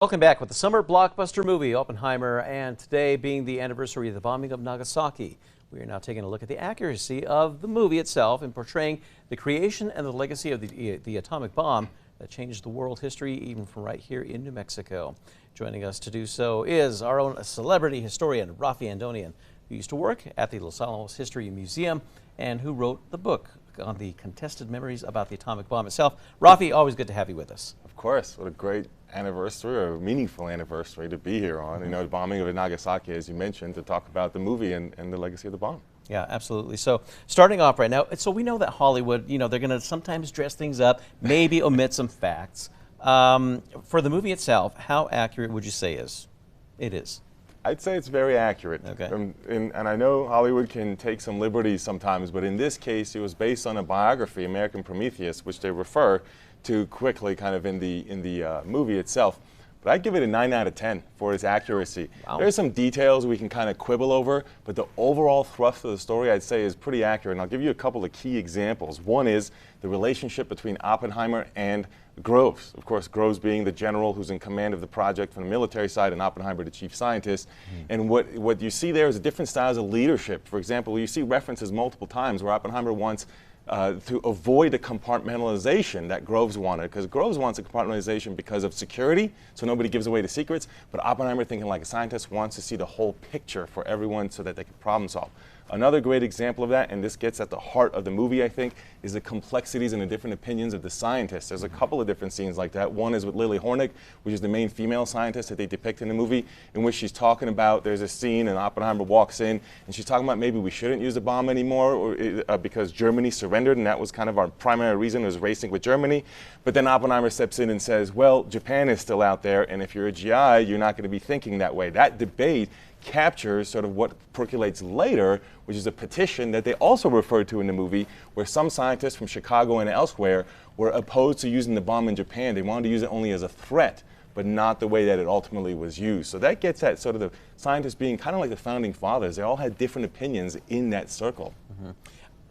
Welcome back with the summer blockbuster movie Oppenheimer, and today being the anniversary of the bombing of Nagasaki, we are now taking a look at the accuracy of the movie itself in portraying the creation and the legacy of the atomic bomb that changed the world history even from right here in New Mexico. Joining us to do so is our own celebrity historian, Raffi Andonian, who used to work at the Los Alamos History Museum and who wrote the book on the contested memories about the atomic bomb itself. Raffi, always good to have you with us. Of course. What a great anniversary, or a meaningful anniversary to be here on. You know, the bombing of Nagasaki, as you mentioned, to talk about the movie and the legacy of the bomb. Yeah, absolutely. So starting off right now, so we know that Hollywood, they're going to sometimes dress things up, maybe omit some facts. For the movie itself, how accurate would you say it is? I'd say it's very accurate. Okay. And I know Hollywood can take some liberties sometimes, but in this case, it was based on a biography, American Prometheus, which they refer to quickly kind of in the movie itself. But I'd give it a 9 out of 10 for its accuracy. Wow. There's some details we can kind of quibble over, but the overall thrust of the story, I'd say, is pretty accurate. And I'll give you a couple of key examples. One is the relationship between Oppenheimer and Groves. Of course, Groves being the general who's in command of the project from the military side, and Oppenheimer the chief scientist. And what you see there is a different styles of leadership. For example, you see references multiple times where Oppenheimer wants to avoid the compartmentalization that Groves wanted, because Groves wants a compartmentalization because of security, so nobody gives away the secrets, but Oppenheimer, thinking like a scientist, wants to see the whole picture for everyone so that they can problem solve. Another great example of that, and this gets at the heart of the movie, I think, is the complexities and the different opinions of the scientists. There's a couple of different scenes like that. One is with Lily Hornick, which is the main female scientist that they depict in the movie, in which she's talking about, there's a scene and Oppenheimer walks in, and she's talking about maybe we shouldn't use the bomb anymore or, because Germany surrendered, and that was kind of our primary reason, was racing with Germany. But then Oppenheimer steps in and says, well, Japan is still out there, and if you're a GI, you're not going to be thinking that way. That debate captures sort of what percolates later, which is a petition that they also referred to in the movie, where some scientists from Chicago and elsewhere were opposed to using the bomb in Japan. They wanted to use it only as a threat, but not the way that it ultimately was used. So that gets at sort of the scientists being kind of like the founding fathers. They all had different opinions in that circle.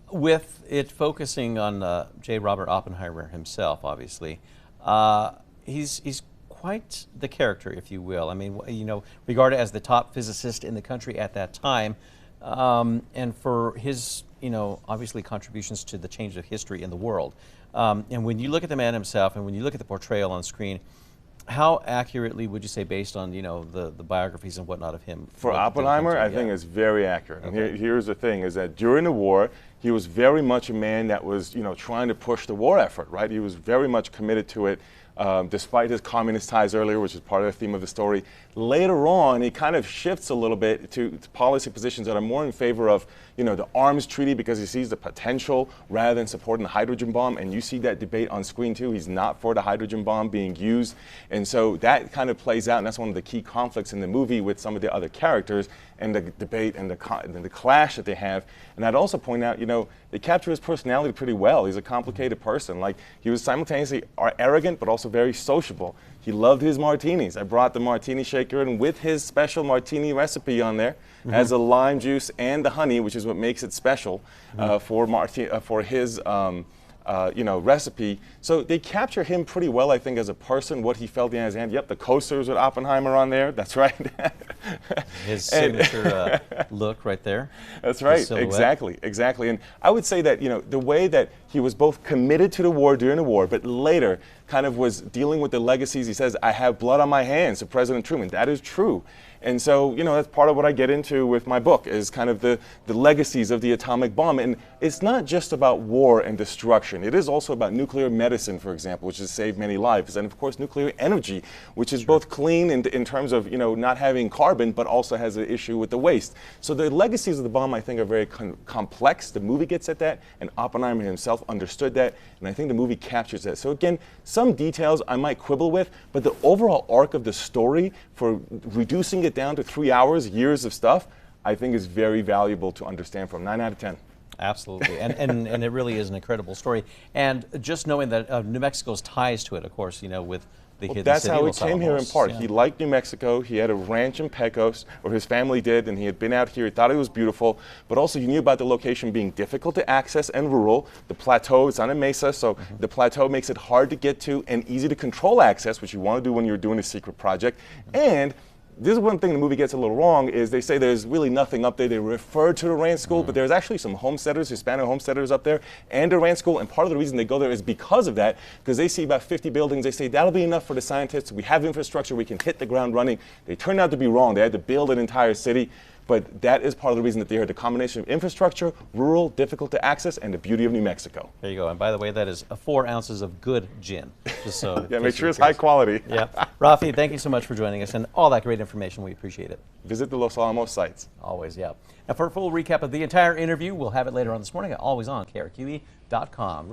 With it focusing on J. Robert Oppenheimer himself, obviously, he's quite the character, if you will. I mean, regarded as the top physicist in the country at that time, and for his, obviously contributions to the change of history in the world. And when you look at the man himself, and when you look at the portrayal on screen, how accurately would you say, based on the biographies and whatnot of him? For Oppenheimer, I think it's very accurate. Okay. And here's the thing: is that during the war, he was very much a man that was trying to push the war effort. Right? He was very much committed to it. Despite his communist ties earlier, which is part of the theme of the story. Later on, he kind of shifts a little bit to policy positions that are more in favor of, the arms treaty, because he sees the potential rather than supporting the hydrogen bomb. And you see that debate on screen too. He's not for the hydrogen bomb being used. And so that kind of plays out, and that's one of the key conflicts in the movie with some of the other characters, and the debate and the clash that they have. And I'd also point out, they capture his personality pretty well. He's a complicated person. Like, he was simultaneously arrogant, but also very sociable. He loved his martinis. I brought the martini shaker in with his special martini recipe on there. Has the lime juice and the honey, which is what makes it special for his recipe. So they capture him pretty well, I think, as a person, what he felt in his hand. Yep, the coasters with Oppenheimer on there. That's right. His signature look right there. That's right. Exactly. And I would say that, the way that he was both committed to the war during the war, but later kind of was dealing with the legacies. He says, I have blood on my hands to President Truman. That is true. And so, that's part of what I get into with my book, is kind of the legacies of the atomic bomb. And it's not just about war and destruction. It is also about nuclear medicine, for example, which has saved many lives. And of course, nuclear energy, which is both clean in terms of, not having carbon, but also has an issue with the waste. So the legacies of the bomb, I think, are very complex. The movie gets at that, and Oppenheimer himself understood that. And I think the movie captures that. So again, some details I might quibble with, but the overall arc of the story, for reducing it down to 3 hours, years of stuff, I think is very valuable to understand from. 9 out of 10. Absolutely, and it really is an incredible story. And just knowing that New Mexico's ties to it, of course, with the Well, hidden that's city, how he Los came here in Alamos. part. Yeah. He liked New Mexico. He had a ranch in Pecos, or his family did, and he had been out here. He thought it was beautiful, but also he knew about the location being difficult to access and rural. The plateau, it's on a mesa, so the plateau makes it hard to get to and easy to control access, which you want to do when you're doing a secret project. And this is one thing the movie gets a little wrong, is they say there's really nothing up there. They refer to the ranch school, but there's actually some homesteaders, Hispanic homesteaders up there, and a ranch school, and part of the reason they go there is because of that, because they see about 50 buildings. They say that'll be enough for the scientists. We have infrastructure. We can hit the ground running. They turned out to be wrong. They had to build an entire city. But that is part of the reason that they're here, the combination of infrastructure, rural, difficult to access, and the beauty of New Mexico. There you go. And by the way, that is 4 ounces of good gin. Just so Yeah, make sure it's high quality. Yeah. Raffi, thank you so much for joining us and all that great information. We appreciate it. Visit the Los Alamos sites. Always, yeah. Now, for a full recap of the entire interview, we'll have it later on this morning at alwaysonkrqe.com.